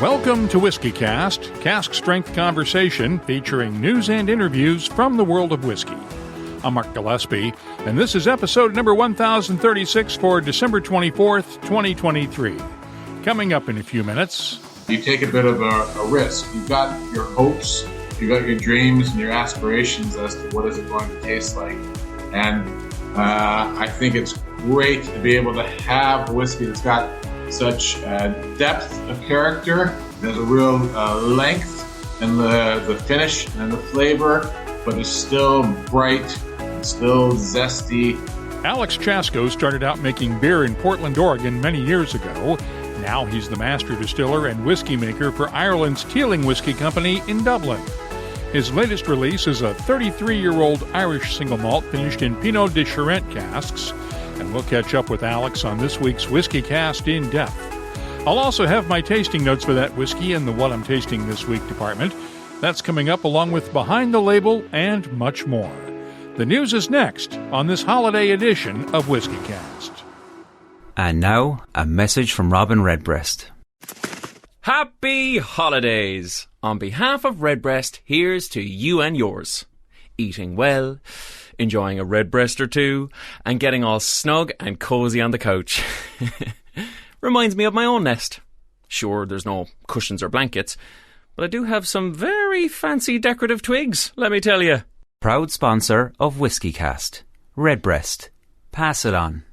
Welcome to WhiskyCast, cask strength conversation featuring news and interviews from the world of whiskey. I'm Mark Gillespie, and this is episode number 1036 for December 24th, 2023. Coming up in a few minutes. You take a bit of a risk. You've got your hopes, you've got your dreams and your aspirations as to what is it going to taste like. And I think it's great to be able to have whiskey that's got such depth of character. There's a real length in the finish and the flavor, but it's still bright, it's still zesty. Alex Chasko started out making beer in Portland, Oregon many years ago. Now he's the master distiller and whiskey maker for Ireland's Teeling Whiskey Company in Dublin. His latest release is a 33-year-old Irish single malt finished in Pineau de Charentes casks. And we'll catch up with Alex on this week's WhiskyCast in depth. I'll also have my tasting notes for that whiskey in the What I'm Tasting This Week department. That's coming up along with Behind the Label and much more. The news is next on this holiday edition of WhiskyCast. And now, a message from Robin Redbreast. Happy holidays! On behalf of Redbreast, here's to you and yours. Eating well, enjoying a redbreast or two, and getting all snug and cosy on the couch. Reminds me of my own nest. Sure, there's no cushions or blankets, but I do have some very fancy decorative twigs, let me tell you. Proud sponsor of WhiskyCast. Redbreast. Pass it on.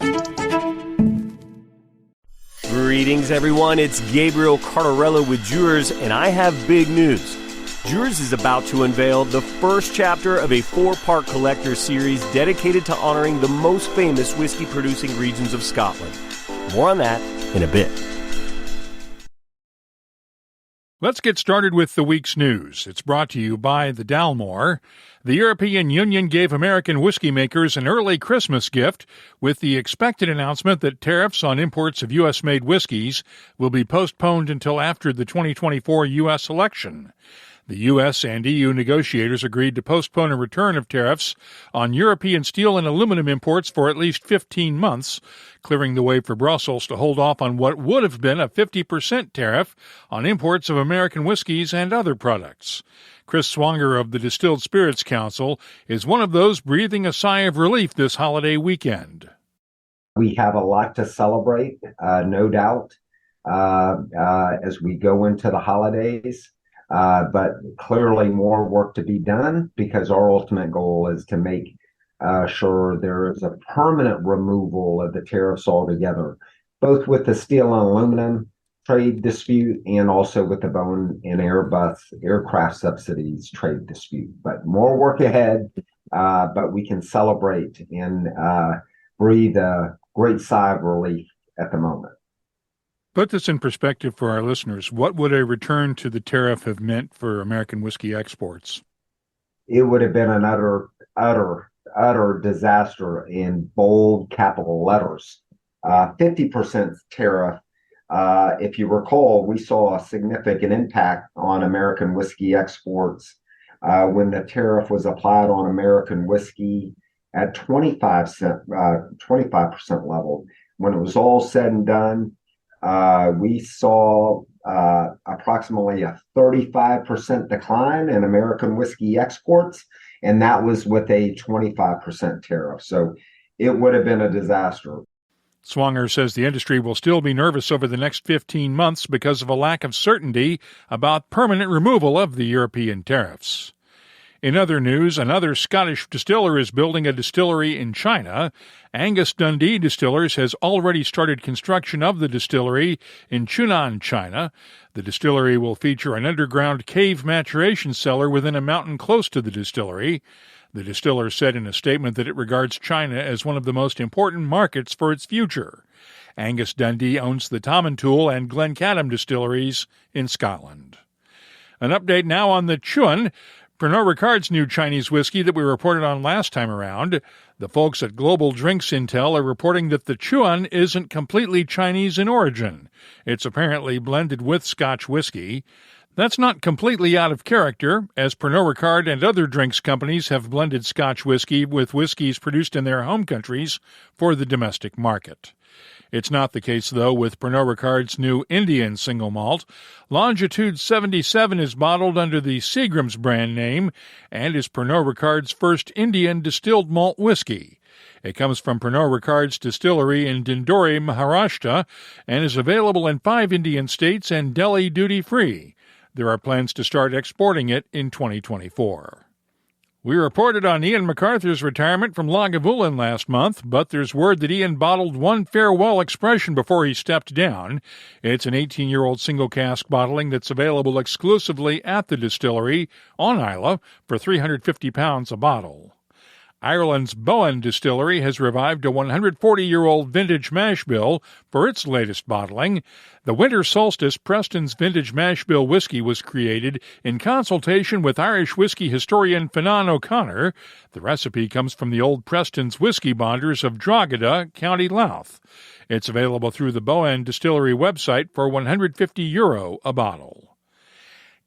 Greetings, everyone. It's Gabriel Cardarello with Jewers, and I have big news. Jewers is about to unveil the first chapter of a 4-part collector series dedicated to honoring the most famous whiskey-producing regions of Scotland. More on that in a bit. Let's get started with the week's news. It's brought to you by the Dalmore. The European Union gave American whiskey makers an early Christmas gift with the expected announcement that tariffs on imports of U.S.-made whiskeys will be postponed until after the 2024 U.S. election. The U.S. and EU negotiators agreed to postpone a return of tariffs on European steel and aluminum imports for at least 15 months, clearing the way for Brussels to hold off on what would have been a 50% tariff on imports of American whiskeys and other products. Chris Swanger of the Distilled Spirits Council is one of those breathing a sigh of relief this holiday weekend. We have a lot to celebrate, no doubt, as we go into the holidays. But clearly more work to be done because our ultimate goal is to make sure there is a permanent removal of the tariffs altogether, both with the steel and aluminum trade dispute and also with the Boeing and Airbus aircraft subsidies trade dispute. But more work ahead, but we can celebrate and breathe a great sigh of relief at the moment. Put this in perspective for our listeners. What would a return to the tariff have meant for American whiskey exports? It would have been an utter disaster in bold capital letters. 50% tariff. If you recall, we saw a significant impact on American whiskey exports when the tariff was applied on American whiskey at 25% level. When it was all said and done, we saw approximately a 35% decline in American whiskey exports, and that was with a 25% tariff. So it would have been a disaster. Swanger says the industry will still be nervous over the next 15 months because of a lack of certainty about permanent removal of the European tariffs. In other news, another Scottish distiller is building a distillery in China. Angus Dundee Distillers has already started construction of the distillery in Chunan, China. The distillery will feature an underground cave maturation cellar within a mountain close to the distillery. The distiller said in a statement that it regards China as one of the most important markets for its future. Angus Dundee owns the Tomintoul and Glencadam distilleries in Scotland. An update now on the Chuan, Pernod Ricard's new Chinese whiskey that we reported on last time around. The folks at Global Drinks Intel are reporting that the Chuan isn't completely Chinese in origin. It's apparently blended with Scotch whisky. That's not completely out of character, as Pernod Ricard and other drinks companies have blended Scotch whisky with whiskeys produced in their home countries for the domestic market. It's not the case, though, with Pernod Ricard's new Indian single malt. Longitude 77 is bottled under the Seagram's brand name and is Pernod Ricard's first Indian distilled malt whiskey. It comes from Pernod Ricard's distillery in Dindori, Maharashtra, and is available in 5 Indian states and Delhi duty-free. There are plans to start exporting it in 2024. We reported on Ian MacArthur's retirement from Lagavulin last month, but there's word that Ian bottled one farewell expression before he stepped down. It's an 18-year-old single cask bottling that's available exclusively at the distillery on Islay for £350 a bottle. Ireland's Bowen Distillery has revived a 140-year-old vintage mash bill for its latest bottling. The Winter Solstice Preston's Vintage Mash Bill whiskey was created in consultation with Irish whiskey historian Finan O'Connor. The recipe comes from the old Preston's whiskey bonders of Drogheda, County Louth. It's available through the Bowen Distillery website for €150 a bottle.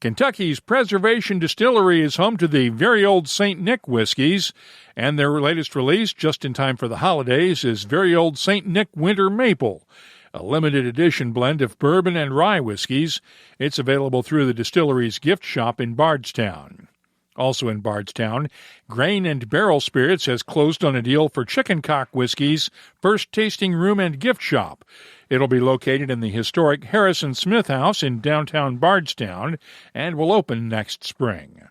Kentucky's Preservation Distillery is home to the Very Old St. Nick whiskies, and their latest release, just in time for the holidays, is Very Old St. Nick Winter Maple, a limited edition blend of bourbon and rye whiskies. It's available through the distillery's gift shop in Bardstown. Also in Bardstown, Grain and Barrel Spirits has closed on a deal for Chicken Cock Whiskey's first tasting room and gift shop. It'll be located in the historic Harrison Smith House in downtown Bardstown and will open next spring.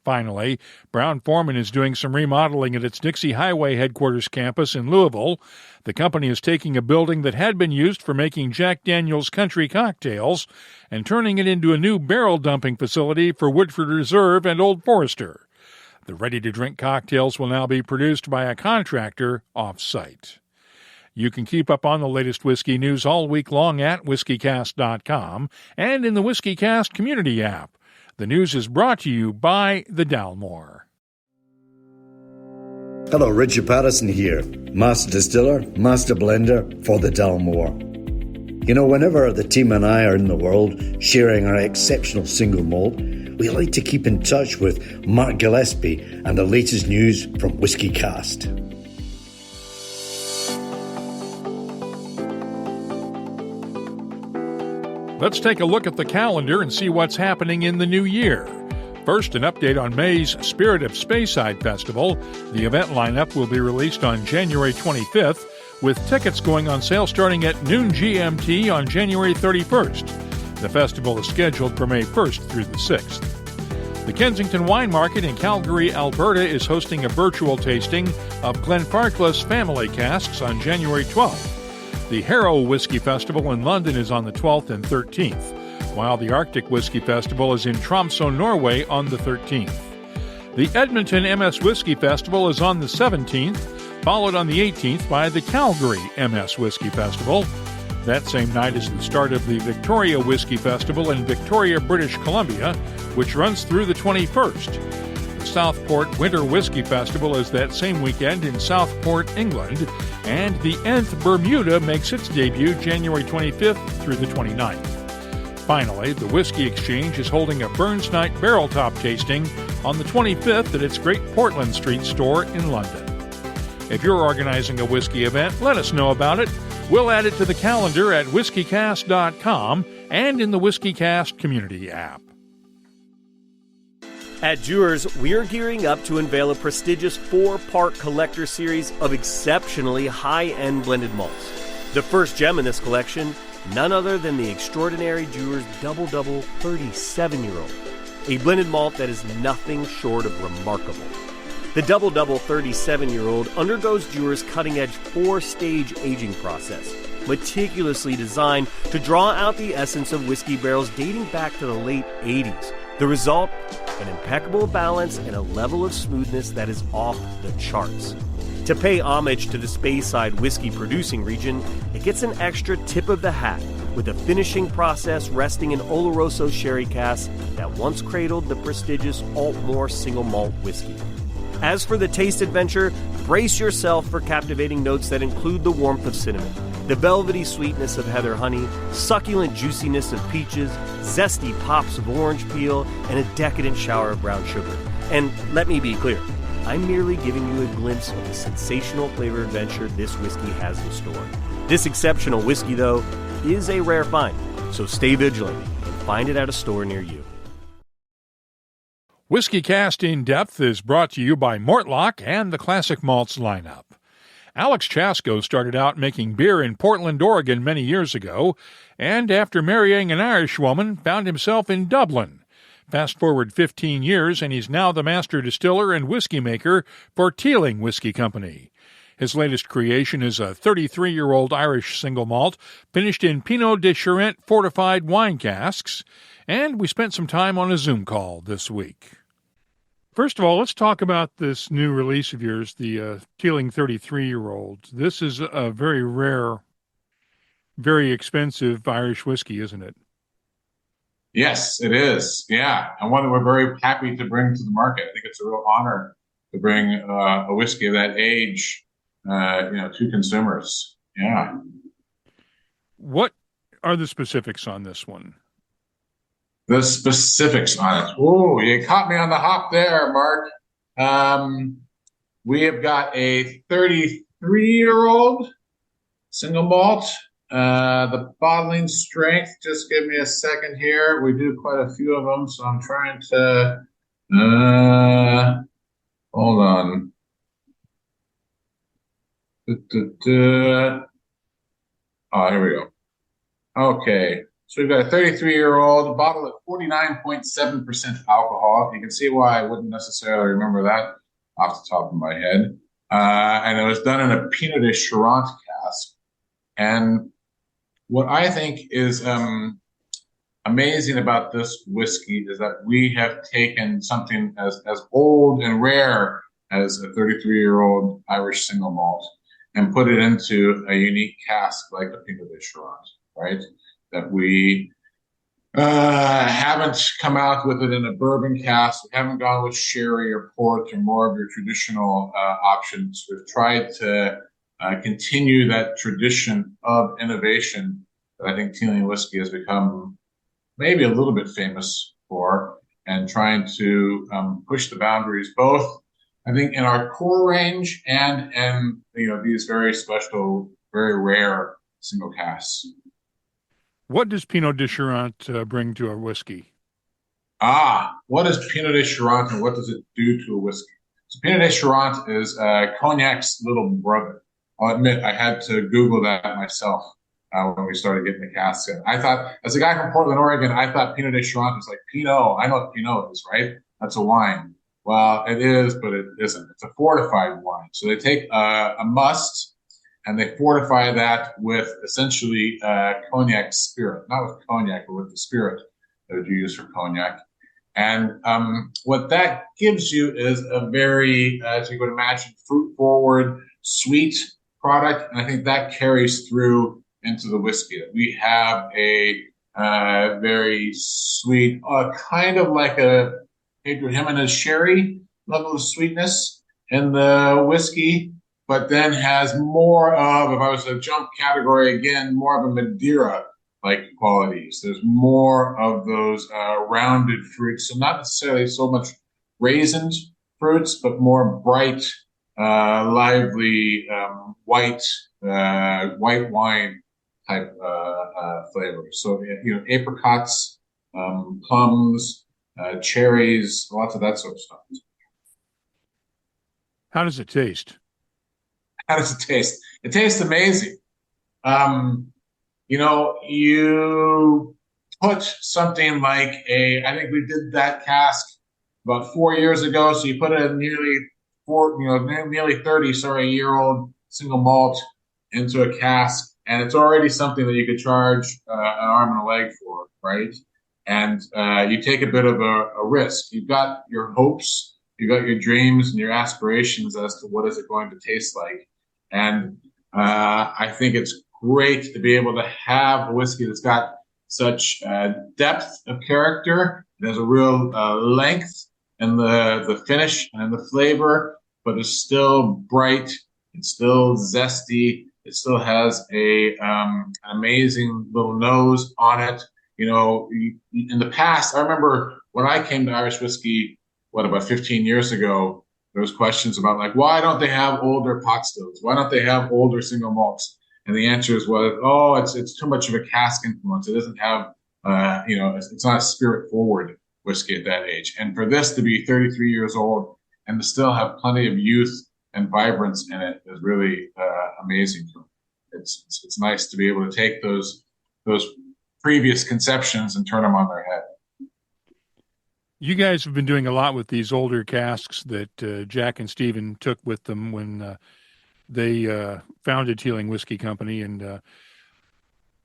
Finally, Brown-Forman is doing some remodeling at its Dixie Highway headquarters campus in Louisville. The company is taking a building that had been used for making Jack Daniel's country cocktails and turning it into a new barrel dumping facility for Woodford Reserve and Old Forester. The ready-to-drink cocktails will now be produced by a contractor off-site. You can keep up on the latest whiskey news all week long at WhiskyCast.com and in the WhiskyCast community app. The news is brought to you by the Dalmore. Hello, Richard Patterson here, Master Distiller, Master Blender for the Dalmore. You know, whenever the team and I are in the world sharing our exceptional single malt, we like to keep in touch with Mark Gillespie and the latest news from WhiskyCast. Let's take a look at the calendar and see what's happening in the new year. First, an update on May's Spirit of Speyside Festival. The event lineup will be released on January 25th, with tickets going on sale starting at noon GMT on January 31st. The festival is scheduled for May 1st through the 6th. The Kensington Wine Market in Calgary, Alberta is hosting a virtual tasting of Glenfarclas family casks on January 12th. The Harrow Whiskey Festival in London is on the 12th and 13th, while the Arctic Whiskey Festival is in Tromsø, Norway on the 13th. The Edmonton MS Whiskey Festival is on the 17th, followed on the 18th by the Calgary MS Whiskey Festival. That same night is the start of the Victoria Whiskey Festival in Victoria, British Columbia, which runs through the 21st. The Southport Winter Whiskey Festival is that same weekend in Southport, England, and the Nth Bermuda makes its debut January 25th through the 29th. Finally, the Whiskey Exchange is holding a Burns Night Barrel Top tasting on the 25th at its Great Portland Street store in London. If you're organizing a whiskey event, let us know about it. We'll add it to the calendar at WhiskyCast.com and in the WhiskyCast community app. At Dewar's, we are gearing up to unveil a prestigious 4-part collector series of exceptionally high-end blended malts. The first gem in this collection, none other than the extraordinary Dewar's Double 37-year-old, a blended malt that is nothing short of remarkable. The Double 37-year-old undergoes Dewar's cutting-edge 4-stage aging process, meticulously designed to draw out the essence of whiskey barrels dating back to the late 80s. The result? An impeccable balance and a level of smoothness that is off the charts. To pay homage to the Speyside whiskey producing region, it gets an extra tip of the hat with a finishing process resting in Oloroso sherry casks that once cradled the prestigious Altmore single malt whiskey. As for the taste adventure, brace yourself for captivating notes that include the warmth of cinnamon, the velvety sweetness of heather honey, succulent juiciness of peaches, zesty pops of orange peel, and a decadent shower of brown sugar. And let me be clear, I'm merely giving you a glimpse of the sensational flavor adventure this whiskey has in store. This exceptional whiskey, though, is a rare find, so stay vigilant and find it at a store near you. WhiskyCast In Depth is brought to you by Mortlock and the Classic Malts lineup. Alex Chasko started out making beer in Portland, Oregon many years ago, and after marrying an Irish woman, found himself in Dublin. Fast forward 15 years, and he's now the master distiller and whiskey maker for Teeling Whiskey Company. His latest creation is a 33-year-old Irish single malt finished in Pineau de Charentes fortified wine casks, and we spent some time on a Zoom call this week. First of all, let's talk about this new release of yours, the Teeling 33-year-old. This is a very rare, very expensive Irish whiskey, isn't it? Yes, it is. Yeah, and one that we're very happy to bring to the market. I think it's a real honor to bring a whiskey of that age, to consumers. Yeah. What are the specifics on this one? The specifics on it. Oh, you caught me on the hop there, Mark. We have got a 33-year-old single malt. The bottling strength, just give me a second here. We do quite a few of them, so I'm trying to, hold on. Oh, here we go. Okay. So we've got a 33-year-old bottle at 49.7% alcohol. You can see why I wouldn't necessarily remember that off the top of my head. And it was done in a Pineau de Charentes cask. And what I think is amazing about this whiskey is that we have taken something as old and rare as a 33-year-old Irish single malt and put it into a unique cask like the Pineau de Charentes, right? That we haven't come out with it in a bourbon cask. We haven't gone with sherry or port or more of your traditional options. We've tried to continue that tradition of innovation that I think Teeling Whiskey has become maybe a little bit famous for, and trying to push the boundaries both, I think, in our core range and these very special, very rare single casks. What does Pineau de Charentes bring to a whiskey? What is Pineau de Charentes and what does it do to a whiskey? So Pineau de Charentes is cognac's little brother. I'll admit I had to Google that myself when we started getting the casks in. I thought, as a guy from Portland, Oregon, I thought Pineau de Charentes was like Pinot. I know what Pinot is, right? That's a wine. Well, it is, but it isn't. It's a fortified wine. So they take a must and they fortify that with essentially cognac spirit, not with cognac, but with the spirit that you use for cognac. And what that gives you is a very, as you would imagine, fruit-forward, sweet product. And I think that carries through into the whiskey. We have a very sweet, kind of like a Pedro Jimenez sherry level of sweetness in the whiskey, but then has more of, if I was to jump category again, more of a Madeira-like qualities. There's more of those rounded fruits, so not necessarily so much raisined fruits, but more bright, lively, white wine type flavor. So, apricots, plums, cherries, lots of that sort of stuff. How does it taste? How does it taste? It tastes amazing. You put something like I think we did that cask about 4 years ago. So you put a nearly 30-year-old single malt into a cask, and it's already something that you could charge an arm and a leg for, right? And you take a bit of a risk. You've got your hopes, you've got your dreams and your aspirations as to what is it going to taste like. And I think it's great to be able to have a whiskey that's got such depth of character. It has a real length in the finish and in the flavor, but it's still bright. It's still zesty. It still has an amazing little nose on it. In the past, I remember when I came to Irish whiskey, about 15 years ago, there was questions about like, why don't they have older pot stills? Why don't they have older single malts? And the answer was, it's too much of a cask influence. It doesn't have, it's not a spirit forward whiskey at that age. And for this to be 33 years old and to still have plenty of youth and vibrance in it is really amazing. It's nice to be able to take those previous conceptions and turn them on their head. You guys have been doing a lot with these older casks that Jack and Stephen took with them when they founded Teeling Whiskey Company. And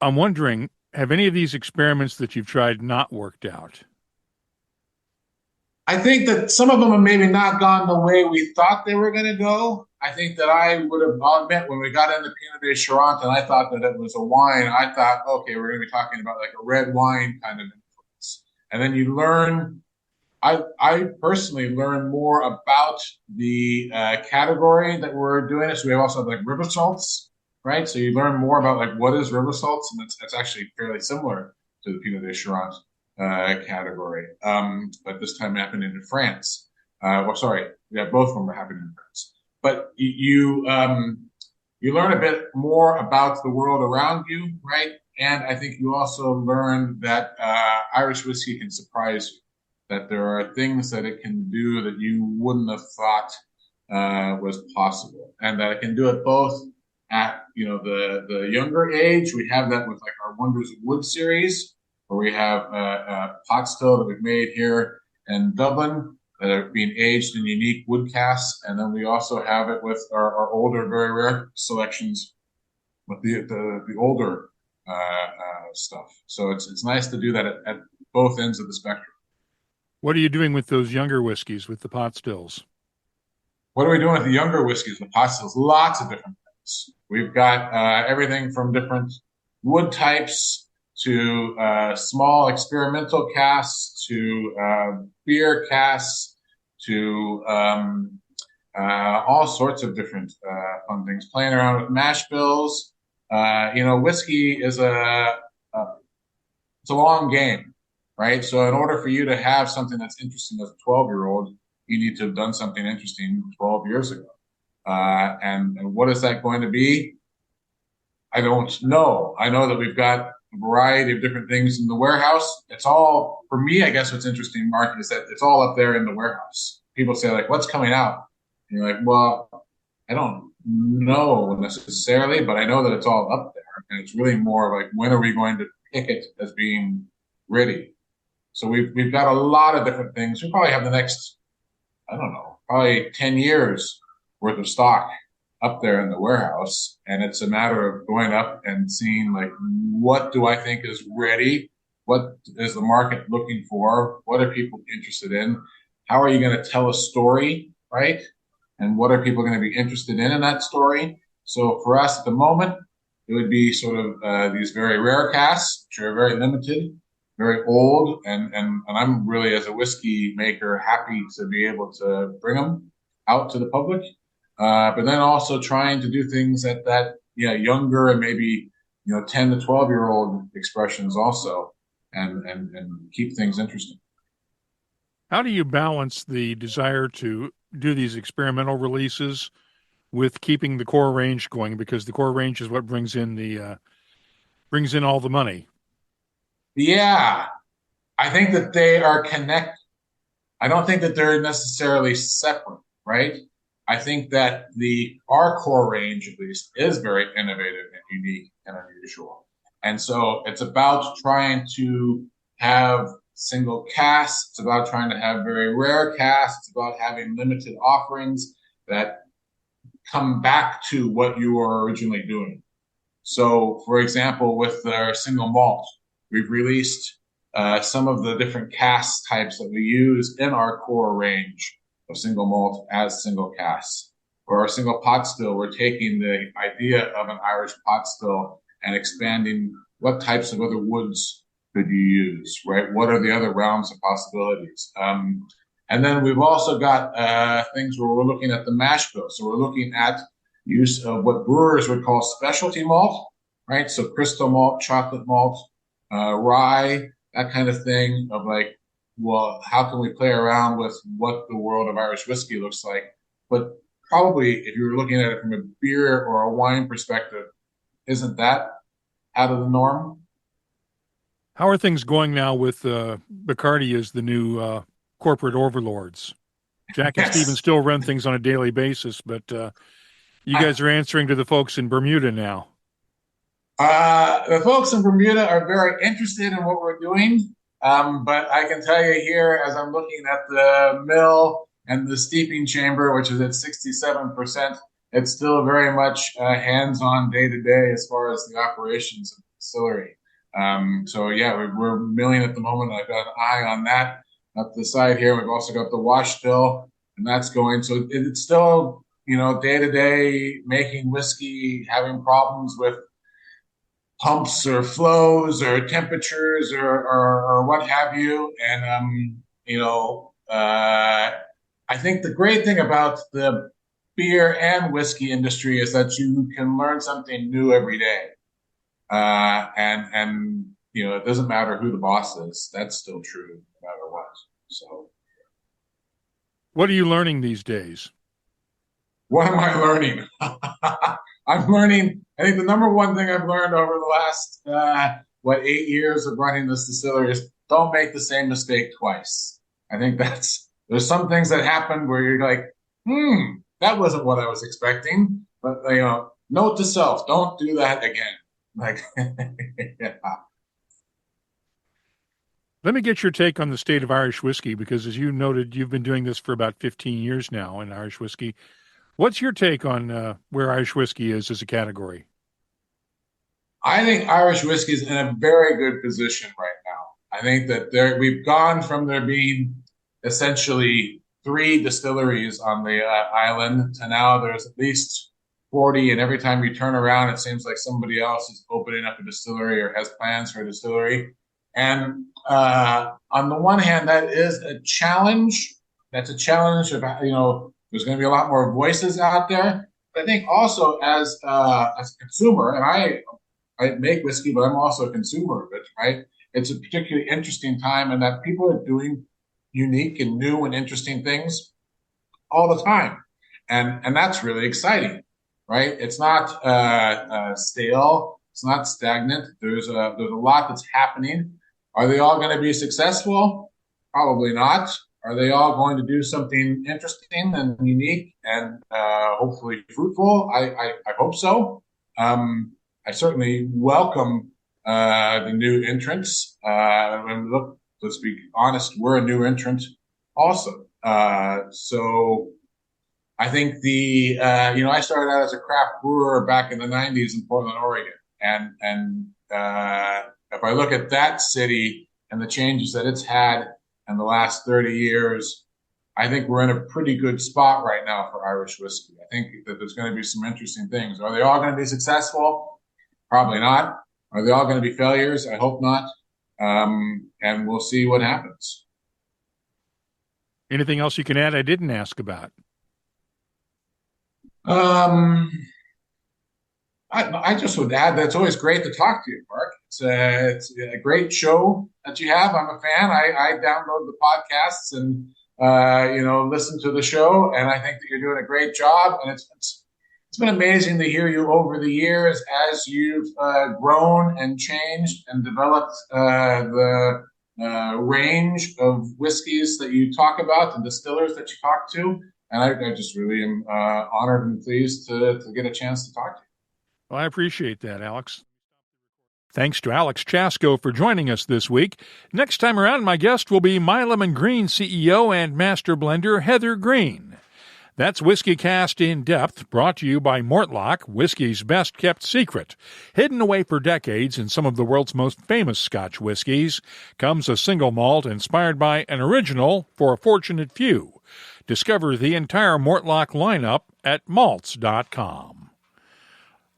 I'm wondering, have any of these experiments that you've tried not worked out? I think that some of them have maybe not gone the way we thought they were going to go. I think that I'll admit, when we got into Pineau de Charentes and I thought that it was a wine, I thought, okay, we're going to be talking about like a red wine kind of influence. And then you learn, I personally learned more about the category that we're doing it. So we also have like river salts, right? So you learn more about like what is river salts, and it's actually fairly similar to the Pineau de Charentes category. But this time happened in France. Both of them were happening in France. But you learn a bit more about the world around you, right? And I think you also learn that Irish whiskey can surprise you, that there are things that it can do that you wouldn't have thought was possible, and that it can do it both at the younger age. We have that with like our Wonders of Wood series, where we have a pot still that we've made here in Dublin that are being aged in unique wood casks. And then we also have it with our older, very rare selections with the older stuff. So it's nice to do that at both ends of the spectrum. What are you doing with those younger whiskeys, with the pot stills? What are we doing with the younger whiskeys, the pot stills? Lots of different things. We've got everything from different wood types to small experimental casks, to beer casks, to all sorts of different fun things. Playing around with mash bills. Whiskey is it's a long game, right? So in order for you to have something that's interesting as a 12-year-old, you need to have done something interesting 12 years ago. And what is that going to be? I don't know. I know that we've got a variety of different things in the warehouse. It's all, for me, I guess what's interesting, Mark, is that it's all up there in the warehouse. People say, like, what's coming out? And you're like, well, I don't know necessarily, but I know that it's all up there. And it's really more like, when are we going to pick it as being ready? So we've got a lot of different things. We probably have the next, probably 10 years worth of stock up there in the warehouse. And it's a matter of going up and seeing, like, what do I think is ready? What is the market looking for? What are people interested in? How are you going to tell a story, right? And what are people going to be interested in that story? So for us at the moment, it would be sort of these very rare casks, which are very limited, very old. And I'm really, as a whiskey maker, happy to be able to bring them out to the public. But then also trying to do things at that younger and maybe 10 to 12-year-old expressions also, and keep things interesting. How do you balance the desire to do these experimental releases with keeping the core range going? Because the core range is what brings in all the money. Yeah, I think that they are connected. I don't think that they're necessarily separate, right? I think that our core range, at least, is very innovative and unique and unusual. And so it's about trying to have single casks. It's about trying to have very rare casks. It's about having limited offerings that come back to what you were originally doing. So, for example, with our single malt, we've released some of the different cask types that we use in our core range of single malt as single casks. For our single pot still, we're taking the idea of an Irish pot still and expanding what types of other woods could you use, right? What are the other realms of possibilities? And then we've also got things where we're looking at the mash bill. So we're looking at use of what brewers would call specialty malt, right? So crystal malt, chocolate malt, rye, that kind of thing of like, well, how can we play around with what the world of Irish whiskey looks like but probably if you were looking at it from a beer or a wine perspective, isn't that out of the norm? How are things going now with Bacardi as the new corporate overlords? Jack and Stephen still run things on a daily basis, but you guys are answering to the folks in Bermuda now. The folks in Bermuda are very interested in what we're doing, but I can tell you here, as I'm looking at the mill and the steeping chamber, which is at 67%, it's still very much hands-on day-to-day as far as the operations of the distillery. We're milling at the moment. I've got an eye on that up the side here. We've also got the wash still, and that's going. So it's still, day-to-day making whiskey, having problems with pumps or flows or temperatures or what have you. And, I think the great thing about the beer and whiskey industry is that you can learn something new every day. It doesn't matter who the boss is. That's still true no matter what. So, what are you learning these days? What am I learning? I'm learning, I think the number one thing I've learned over the last, 8 years of running this distillery is don't make the same mistake twice. I think there's some things that happen where you're like, that wasn't what I was expecting. But, note to self, don't do that again. Yeah. Let me get your take on the state of Irish whiskey, because as you noted, you've been doing this for about 15 years now in Irish whiskey. What's your take on where Irish whiskey is as a category? I think Irish whiskey is in a very good position right now. I think that we've gone from there being essentially 3 distilleries on the island to now there's at least 40, and every time you turn around, it seems like somebody else is opening up a distillery or has plans for a distillery. And on the one hand, that is a challenge. That's a challenge of, there's going to be a lot more voices out there. But I think also as a consumer, and I make whiskey, but I'm also a consumer of it, right? It's a particularly interesting time in that people are doing unique and new and interesting things all the time. And that's really exciting, right? It's not stale. It's not stagnant. There's a lot that's happening. Are they all going to be successful? Probably not. Are they all going to do something interesting and unique and hopefully fruitful? I hope so. I certainly welcome the new entrants. And look, let's be honest, we're a new entrant also. So I think I started out as a craft brewer back in the 90s in Portland, Oregon. And if I look at that city and the changes that it's had in the last 30 years, I think we're in a pretty good spot right now for Irish whiskey. I think that there's going to be some interesting things. Are they all going to be successful? Probably not. Are they all going to be failures? I hope not. And we'll see what happens. Anything else you can add I didn't ask about? I just would add that it's always great to talk to you, Mark. It's a great show that you have. I'm a fan. I download the podcasts and listen to the show, and I think that you're doing a great job. And it's been amazing to hear you over the years as you've grown and changed and developed the range of whiskeys that you talk about, the distillers that you talk to. And I just really am honored and pleased to get a chance to talk to you. Well, I appreciate that, Alex. Thanks to Alex Chasko for joining us this week. Next time around, my guest will be My Lemon Green CEO and master blender Heather Green. That's WhiskyCast in Depth, brought to you by Mortlach, whiskey's best-kept secret. Hidden away for decades in some of the world's most famous Scotch whiskies, comes a single malt inspired by an original for a fortunate few. Discover the entire Mortlach lineup at malts.com.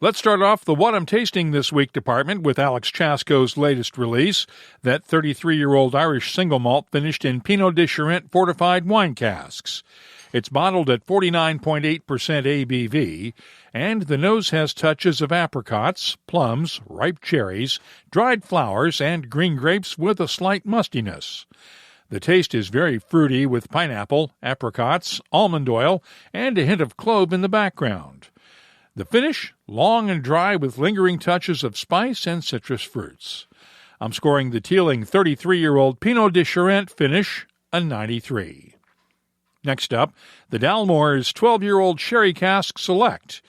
Let's start off the What I'm Tasting This Week department with Alex Chasko's latest release, that 33-year-old Irish single malt finished in Pineau de Charentes fortified wine casks. It's bottled at 49.8% ABV, and the nose has touches of apricots, plums, ripe cherries, dried flowers, and green grapes with a slight mustiness. The taste is very fruity with pineapple, apricots, almond oil, and a hint of clove in the background. The finish, long and dry with lingering touches of spice and citrus fruits. I'm scoring the Teeling 33-year-old Pineau de Charentes finish a 93. Next up, the Dalmore's 12-year-old Sherry Cask Select.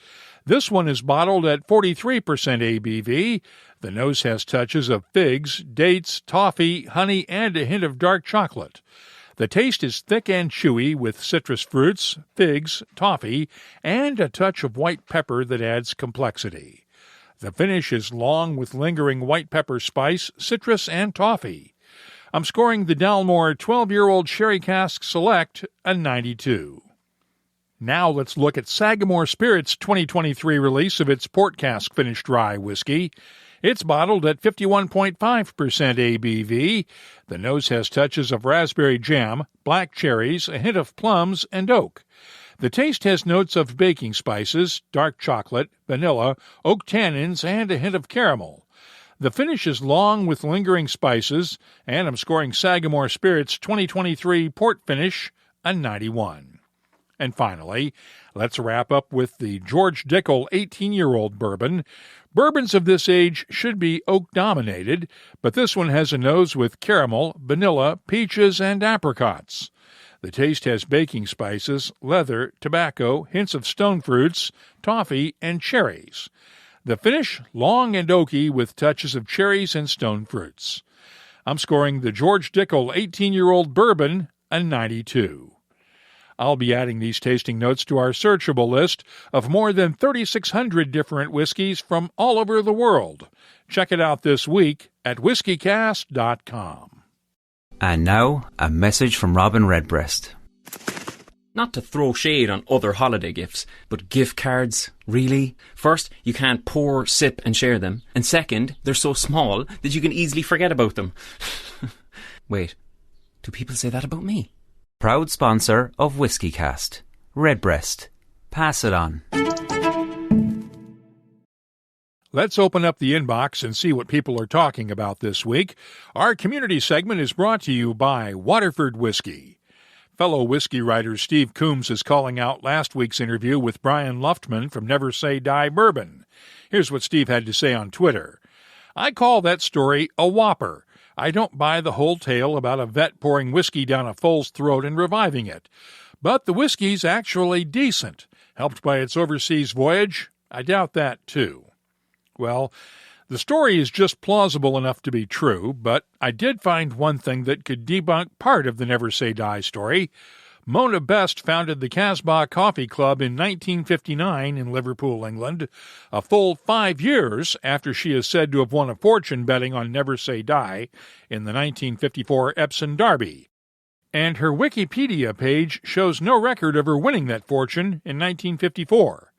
This one is bottled at 43% ABV. The nose has touches of figs, dates, toffee, honey, and a hint of dark chocolate. The taste is thick and chewy with citrus fruits, figs, toffee, and a touch of white pepper that adds complexity. The finish is long with lingering white pepper spice, citrus, and toffee. I'm scoring the Dalmore 12-year-old Sherry Cask Select a 92. Now let's look at Sagamore Spirit's 2023 release of its port cask finished rye whiskey. It's bottled at 51.5% ABV. The nose has touches of raspberry jam, black cherries, a hint of plums, and oak. The taste has notes of baking spices, dark chocolate, vanilla, oak tannins, and a hint of caramel. The finish is long with lingering spices, and I'm scoring Sagamore Spirit's 2023 port finish a 91. And finally, let's wrap up with the George Dickel 18-year-old bourbon. Bourbons of this age should be oak-dominated, but this one has a nose with caramel, vanilla, peaches, and apricots. The taste has baking spices, leather, tobacco, hints of stone fruits, toffee, and cherries. The finish, long and oaky with touches of cherries and stone fruits. I'm scoring the George Dickel 18-year-old bourbon a 92. I'll be adding these tasting notes to our searchable list of more than 3,600 different whiskeys from all over the world. Check it out this week at WhiskyCast.com. And now, a message from Robin Redbreast. Not to throw shade on other holiday gifts, but gift cards, really? First, you can't pour, sip and share them. And second, they're so small that you can easily forget about them. Wait, do people say that about me? Proud sponsor of WhiskyCast. Redbreast. Pass it on. Let's open up the inbox and see what people are talking about this week. Our community segment is brought to you by Waterford Whiskey. Fellow whiskey writer Steve Coombs is calling out last week's interview with Brian Luftman from Never Say Die Bourbon. Here's what Steve had to say on Twitter. I call that story a whopper. I don't buy the whole tale about a vet pouring whiskey down a foal's throat and reviving it. But the whiskey's actually decent. Helped by its overseas voyage? I doubt that, too. Well, the story is just plausible enough to be true, but I did find one thing that could debunk part of the Never Say Die story. Mona Best founded the Casbah Coffee Club in 1959 in Liverpool, England, a full 5 years after she is said to have won a fortune betting on Never Say Die in the 1954 Epsom Derby. And her Wikipedia page shows no record of her winning that fortune in 1954.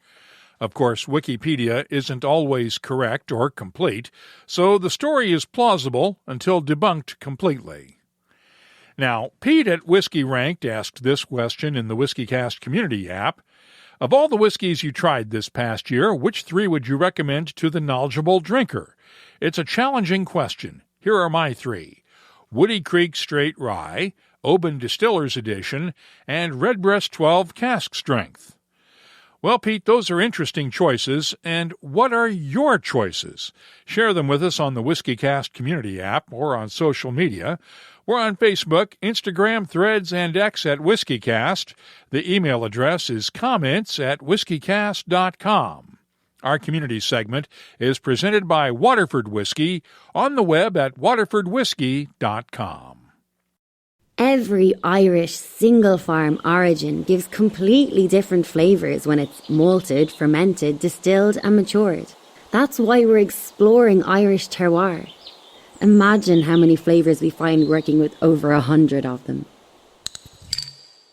Of course, Wikipedia isn't always correct or complete, so the story is plausible until debunked completely. Now, Pete at Whiskey Ranked asked this question in the WhiskyCast community app. Of all the whiskeys you tried this past year, which 3 would you recommend to the knowledgeable drinker? It's a challenging question. Here are my 3. Woody Creek Straight Rye, Oban Distillers Edition, and Redbreast 12 Cask Strength. Well, Pete, those are interesting choices, and what are your choices? Share them with us on the WhiskyCast community app or on social media. We're on Facebook, Instagram, Threads, and X at WhiskyCast. The email address is comments@whiskycast.com. Our community segment is presented by Waterford Whiskey on the web at waterfordwhiskey.com. Every Irish single-farm origin gives completely different flavours when it's malted, fermented, distilled and matured. That's why we're exploring Irish terroir. Imagine how many flavours we find working with over 100 of them.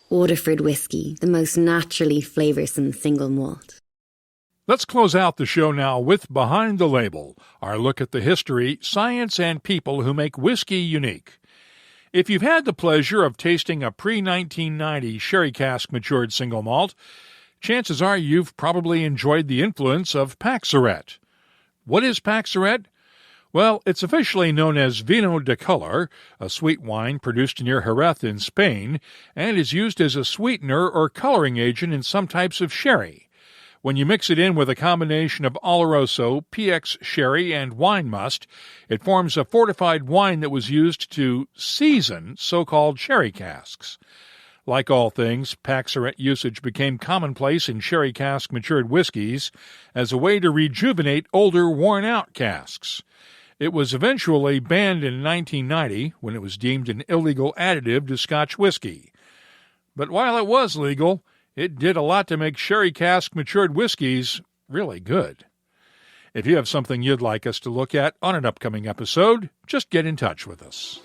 Waterford Whiskey, the most naturally flavoursome single malt. Let's close out the show now with Behind the Label, our look at the history, science, and people who make whiskey unique. If you've had the pleasure of tasting a pre-1990 sherry cask matured single malt, chances are you've probably enjoyed the influence of Paxaret. What is Paxaret? Well, it's officially known as Vino de Color, a sweet wine produced near Jerez in Spain, and is used as a sweetener or coloring agent in some types of sherry. When you mix it in with a combination of Oloroso, PX sherry, and wine must, it forms a fortified wine that was used to season so-called sherry casks. Like all things, Paxarette usage became commonplace in sherry cask matured whiskies as a way to rejuvenate older, worn-out casks. It was eventually banned in 1990 when it was deemed an illegal additive to Scotch whisky. But while it was legal, it did a lot to make sherry cask matured whiskies really good. If you have something you'd like us to look at on an upcoming episode, just get in touch with us.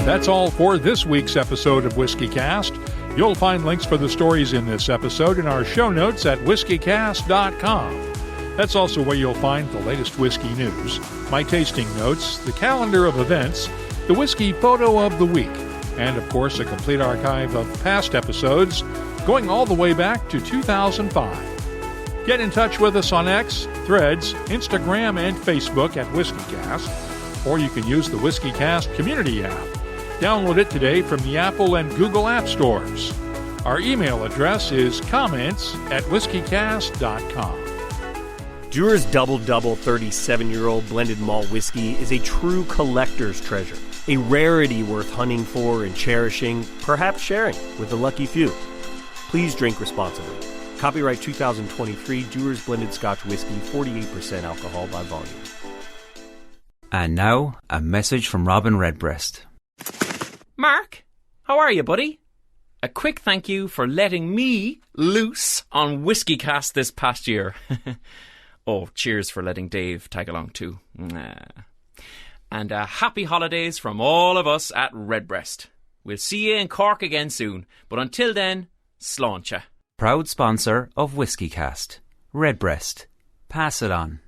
That's all for this week's episode of WhiskyCast. You'll find links for the stories in this episode in our show notes at whiskycast.com. That's also where you'll find the latest whiskey news, my tasting notes, the calendar of events, the whiskey photo of the week, and of course a complete archive of past episodes going all the way back to 2005. Get in touch with us on X, Threads, Instagram, and Facebook at WhiskyCast, or you can use the WhiskyCast community app. Download it today from the Apple and Google App Stores. Our email address is comments@whiskycast.com. Dewar's Double Double 37-year-old blended malt whiskey is a true collector's treasure, a rarity worth hunting for and cherishing, perhaps sharing with the lucky few. Please drink responsibly. Copyright 2023 Dewar's Blended Scotch Whisky, 48% alcohol by volume. And now, a message from Robin Redbreast. Mark, how are you, buddy? A quick thank you for letting me loose on WhiskyCast this past year. Oh, cheers for letting Dave tag along too. And happy holidays from all of us at Redbreast. We'll see you in Cork again soon, but until then, sláinte. Proud sponsor of WhiskyCast. Redbreast. Pass it on.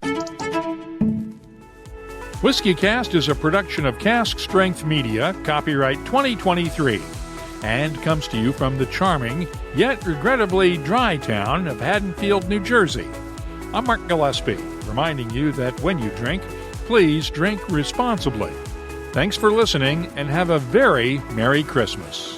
WhiskyCast is a production of Cask Strength Media, copyright 2023, and comes to you from the charming, yet regrettably dry town of Haddonfield, New Jersey. I'm Mark Gillespie, reminding you that when you drink, please drink responsibly. Thanks for listening, and have a very Merry Christmas.